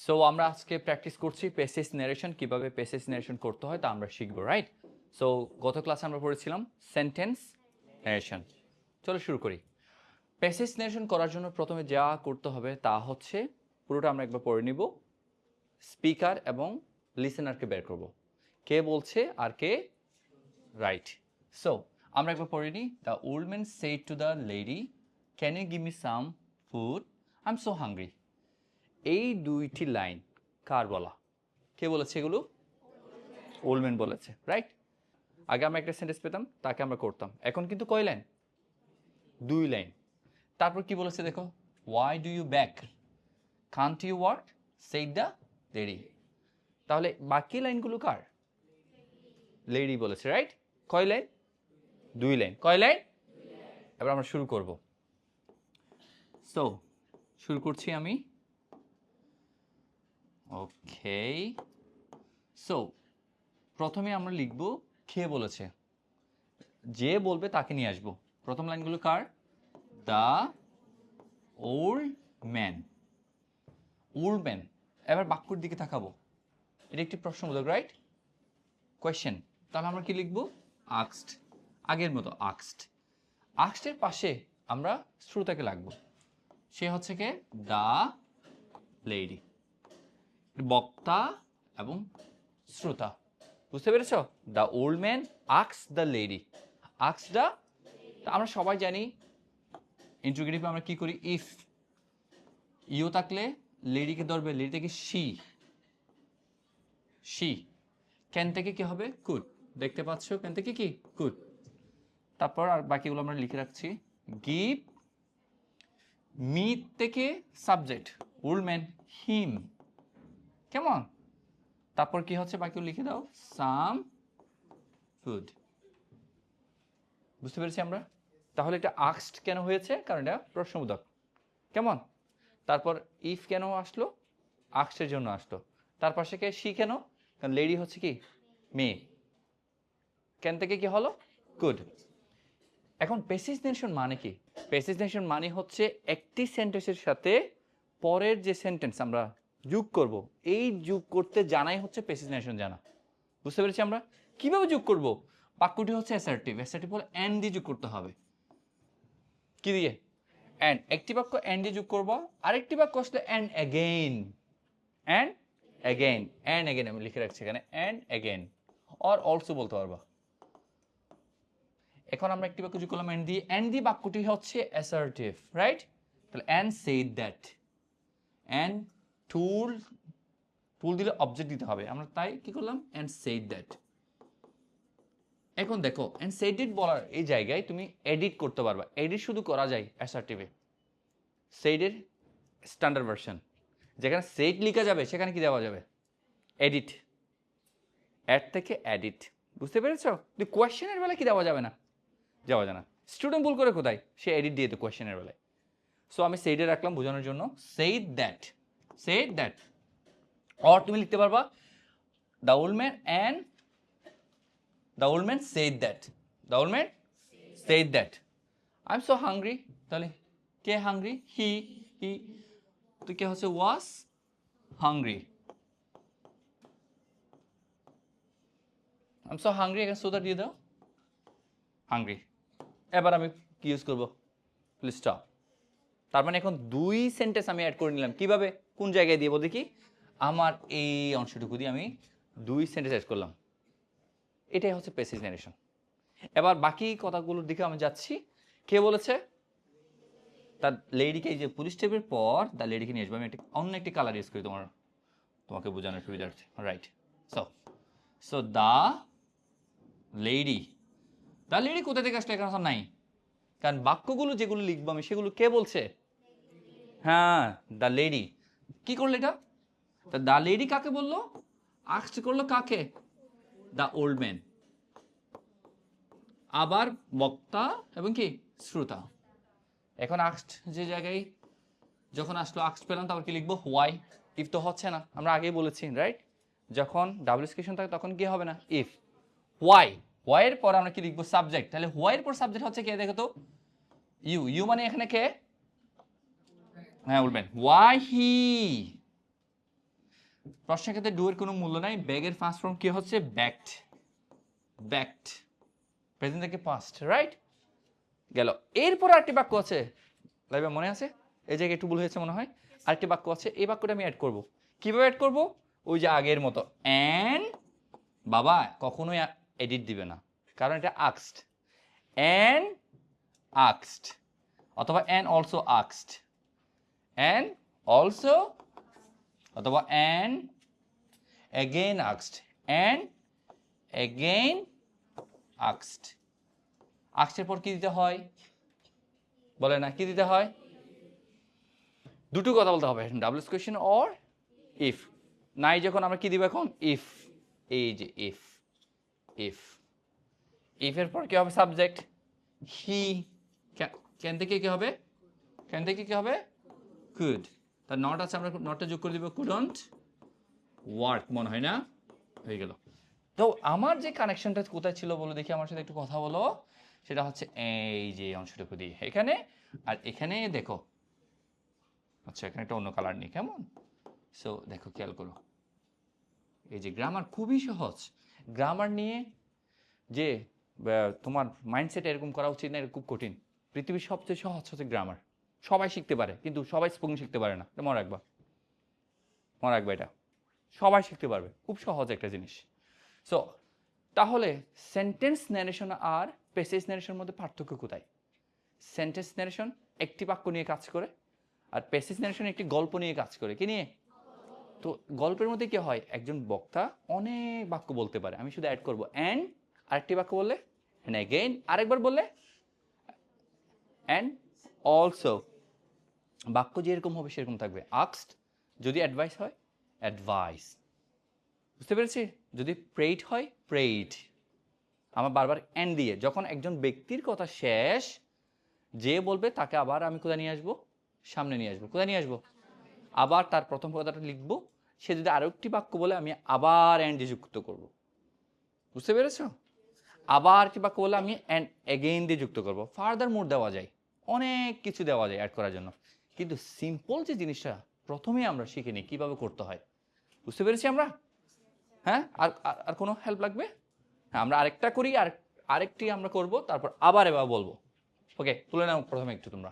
So আমরা আজকে practice করছি প্যাসেজ ন্যারেশন, কিভাবে প্যাসেজ ন্যারেশন করতে হয় তা আমরা শিখবো, রাইট? সো গত ক্লাসে আমরা পড়েছিলাম সেন্টেন্স ন্যারেশন। চলো শুরু করি। প্যাসেজ ন্যারেশন করার জন্য প্রথমে যা করতে হবে তা হচ্ছে পুরোটা আমরা একবার পড়ে নিব, স্পিকার এবং লিসেনারকে বের করব, কে বলছে আর কে রাইট। সো আমরা একবার পড়ে নিই। The old man said to the lady, can you give me some food, I am so hungry. এই দুইটি লাইন কার বলা, কে বলেছে এগুলো? ওল্ড ম্যান বলেছে, রাইট? আগে আমরা একটা সেন্টেন্স পেতাম, তাকে আমরা করতাম, এখন কিন্তু কয় লাইন? দুই লাইন। তারপর কি বলেছে দেখো, why do you back, can't you work, said the lady. তাহলে বাকি লাইনগুলো কার? লেডি বলেছে, রাইট? কয় লাইন? দুই লাইন। কয় লাইন? এবার আমরা শুরু করব। সো শুরু করছি আমি। ওকে, সো প্রথমে আমরা লিখব কে বলেছে, যে বলবে তাকে নিয়ে আসবো। প্রথম লাইনগুলো কার? The old man. Old man. এবার বাক্যর দিকে তাকাবো, এটা একটি প্রশ্নবোধক, রাইট? কোয়েশ্চেন। তাহলে আমরা কি লিখবো? আক্সড। আগের মতো আক্সড। আক্সডের পাশে আমরা শ্রোতাকে লাগবো, সে হচ্ছে কে? The lady. বক্তা এবং শ্রোতা, বুঝতে পেরেছ? The old man asks the lady, asks the. আমরা সবাই জানি ইন্টারোগেটিভে আমরা কি করি, ইফ ইউ থাকলে লেডিকে ধরবে, লেডি থেকে শি, শি। ক্যান থেকে কি হবে? কুড। দেখতে পাচ্ছ, ক্যান থেকে কি? কুড। তারপর আর বাকিগুলো আমরা লিখে রাখছি। গিভ মি থেকে সাবজেক্ট, ওল্ড ম্যান হিম, কেমন? তারপর কি হচ্ছে বাকিগুলো লিখে দাও, সাম ফুড। বুঝতে পেরেছি আমরা? তাহলে এটা আক্সড কেন হয়েছে? কারণ এটা প্রশ্নবোধক, কেমন? তারপর ইফ কেন আসলো? আক্সের জন্য আসলো। তার পাশে কে? শি কেন? কারণ লেডি হচ্ছে কি? মেয়ে। ক্যান থেকে কি হলো? গুড। এখন প্যাসেজ ন্যারেশন মানে কি? প্যাসেজ ন্যারেশন মানে হচ্ছে একটি সেন্টেন্সের সাথে পরের যে সেন্টেন্স আমরা যোগ করব, এই যোগ করতে জানাই হচ্ছে প্যাসেজ ন্যারেশন জানা। বুঝতে পেরেছি আমরা? কিভাবে যোগ করব? বাক্যটি হচ্ছে অ্যাসার্টিভ, অ্যাসার্টিভ হলে অ্যান্ড দিয়ে যোগ করতে হবে। কি দিয়ে? অ্যান্ড। একটি বাক্য অ্যান্ড দিয়ে যোগ করবো, আরেকটি বাক্য আসলে and again, and again, and again আমি লিখে রাখছি এখানে, অ্যান্ড অ্যাগেইন অর অলসো বলতে পারবা। এখন আমরা একটি বাক্য যোগ করলাম অ্যান্ড দিয়ে, অ্যান্ড দিয়ে বাক্যটি হচ্ছে অ্যাসার্টিভ, রাইট? তাহলে অ্যান্ড সেড দ্যাট, অ্যান্ড টুল, টুল দিলে অবজেক্ট দিতে হবে, আমরা তাই কি করলাম, অ্যান্ড সেড দ্যাট। এখন দেখো, অ্যান্ড সেড ইট বলার এই জায়গায় তুমি এডিট করতে পারবা। এডিট শুধু করা যায় অ্যাসার্টিভে, সেইডের স্ট্যান্ডার্ড ভার্সন। যেখানে সেট লেখা যাবে সেখানে কি দেওয়া যাবে? এডিট। অ্যাড থেকে এডিট, বুঝতে পেরেছো? কিন্তু কোয়েশ্চেনের বেলায় কি দেওয়া যাবে না, যাওয়া যায় না। স্টুডেন্ট ভুল করে কোথায়? সে এডিট দিয়ে তো কোয়েশ্চেনের বেলায়। সো আমি সেইডে রাখলাম বোঝানোর জন্য, said that, said that. Or তুমি লিখতে পারবা the old man and the old man said that, the old man said that I am so hungry. তাহলে কে হাংরি? হি, হি। তো কে হচ্ছে? ওয়াজ hungry. I am so hungry, এখানে সোদা দিয়ে দাও, হাংরি। এবার আমি কি ইউজ করবো? Please stop. তার মানে এখন দুই সেন্টেন্স আমি অ্যাড করে নিলাম। কিভাবে? কোন জায়গায় দিয়ে বলতে কি, আমার এই অংশটুকু দিয়ে আমি দুই সেন্টেন্স অ্যাড করলাম। এটাই হচ্ছে প্যাসেজ ন্যারেশন। এবার বাকি কথাগুলোর দিকে আমি যাচ্ছি। কে বলেছে? তার লেডিকে, এই যে পুলিশ টেপের পর তার লেডিকে নিয়ে আসবো। আমি অন্য একটি কালার ইউজ করি তোমাকে বোঝানোর সুবিধার্থে, right? So so the lady, the lady কোথা থেকে আসলে এখানে নাই, কারণ বাক্যগুলো যেগুলো লিখবো আমি সেগুলো কে বলছে? হ্যাঁ, দ্য লেডি। কি করলো এটা? তা দ্য লেডি কাকে বললো? আস্কড করলো কাকে? The old man. আবার বক্তা এবং কি শ্রোতা। এখন আস্কড যে জায়গায় যখন আসলো, আস্কড পেলাম, তারপর কি লিখবো? হোয়াই। ইফ তো হচ্ছে না, আমরা আগেই বলেছি, রাইট? যখন ডাবল স্কেশন থাকে তখন কি হবে না? ইফ। হোয়াই, হোয়াইয়ের পর আমরা কি লিখবো? সাবজেক্ট। তাহলে হোয়াইয়ের পর সাবজেক্ট হচ্ছে কে দেখো তো? ইউ। ইউ মানে এখানে কে? হ্যাঁ, বলবেন হোয়াই হি, প্রশ্নের ক্ষেত্রে ডু এর কোনো মূল্য নাই। ব্যাগের ফার্স্ট ফর্ম কি হচ্ছে? ব্যাকড। ব্যাকড প্রেজেন্ট থেকে পাস্ট, রাইট? গেল। এরপর আরেকটি বাক্য আছে, লাইবা মনে আছে? এই জায়গায় একটু ভুল হয়েছে মনে হয়। আরেকটি বাক্য আছে, এই বাক্যটা আমি অ্যাড করব। কিভাবে অ্যাড করব? ওই যে আগের মতো অ্যান, বাবা কখনোই এডিট দিবে না, কারণ এটা আক্সড। অ্যান আক্সড অথবা অ্যান অলসো আক্সড, অ্যান অলসো অথবা অ্যান অ্যাগেইন আক্সড, অ্যান অ্যাগেইন আক্সড। আক্সডের পর কি দিতে হয়? বলে না, কি দিতে হয়? দুটো কথা বলতে হবে, ডাবলস কোয়েশ্চেন অর ইফ। নাই যখন আমরা কি দিব এখন? ইফ। এই যে ইফ, ইফ ইফের পর কি হবে? Subject he. ক্যান থেকে কি হবে? ক্যান থেকে কি হবে? কুড। তার নট আছে, আমরা নটটা যোগ করে দিব, কুডন্ট ওয়ার্ক, মনে হয় না? হয়ে গেল। তো আমার যে কানেকশনটা কোথায় ছিল বলো দেখি, আমার সাথে একটু কথা বলো। সেটা হচ্ছে এই যে অংশটুকু দিয়ে এখানে, আর এখানে দেখো। আচ্ছা, এখানে একটা অন্য কালার নেই, কেমন? সো দেখো, খেয়াল করো, এই যে গ্রামার খুবই সহজ। গ্রামার নিয়ে যে তোমার মাইন্ডসেট এরকম করা উচিত না, এটা খুব কঠিন। পৃথিবীর সবচেয়ে সহজ হচ্ছে গ্রামার। সবাই শিখতে পারে, কিন্তু সবাই স্পোকেন শিখতে পারে না। এটা মনে রাখবা, মনে রাখবা এটা। সবাই শিখতে পারবে, খুব সহজ একটা জিনিস। সো তাহলে সেন্টেন্স ন্যারেশন আর প্যাসেজ ন্যারেশনের মধ্যে পার্থক্য কোথায়? সেন্টেন্স ন্যারেশন একটি বাক্য নিয়ে কাজ করে, আর প্যাসেজ ন্যারেশন একটি গল্প নিয়ে কাজ করে। কি নিয়ে? তো গল্পের মধ্যে কি হয়? একজন বক্তা অনেক বাক্য বলতে পারে, আমি শুধু অ্যাড করবো অ্যান্ড, আরেকটি বাক্য বললে অ্যান্ড অ্যাগেইন, আরেকবার বললে অ্যান্ড অলসো। বাক্য যেরকম হবে সেরকম থাকবে। আক্সড যদি অ্যাডভাইস হয়, অ্যাডভাইস। বুঝতে পেরেছি? যদি প্রেইড হয়, প্রেইড। আমার বারবার অ্যান্ড দিয়ে, যখন একজন ব্যক্তির কথা শেষ, যে বলবে তাকে আবার আমি কোথায় নিয়ে আসবো? সামনে নিয়ে আসবো। কোথায় নিয়ে আসবো? আবার তার প্রথম কথাটা লিখবো। সে যদি আরো একটি বাক্য বলে, আমি আবার অ্যান্ড দিয়ে যুক্ত করব। বুঝতে পেরেছ? আবার একটি বাক্য বলে আমি অ্যান্ড এগেইন দিয়ে যুক্ত করব। ফার্দার মোর দেওয়া যায়, অনেক কিছু দেওয়া যায় অ্যাড করার জন্য। কিন্তু সিম্পল যে জিনিসটা প্রথমেই আমরা শিখে নিই কীভাবে করতে হয়। বুঝতে পেরেছি আমরা? হ্যাঁ, আর আর কোনো হেল্প লাগবে? হ্যাঁ, আমরা আরেকটা করি, আর আরেকটি আমরা করব, তারপর আবার এবার বলবো। ওকে, তুলে নাও প্রথমে একটু তোমরা।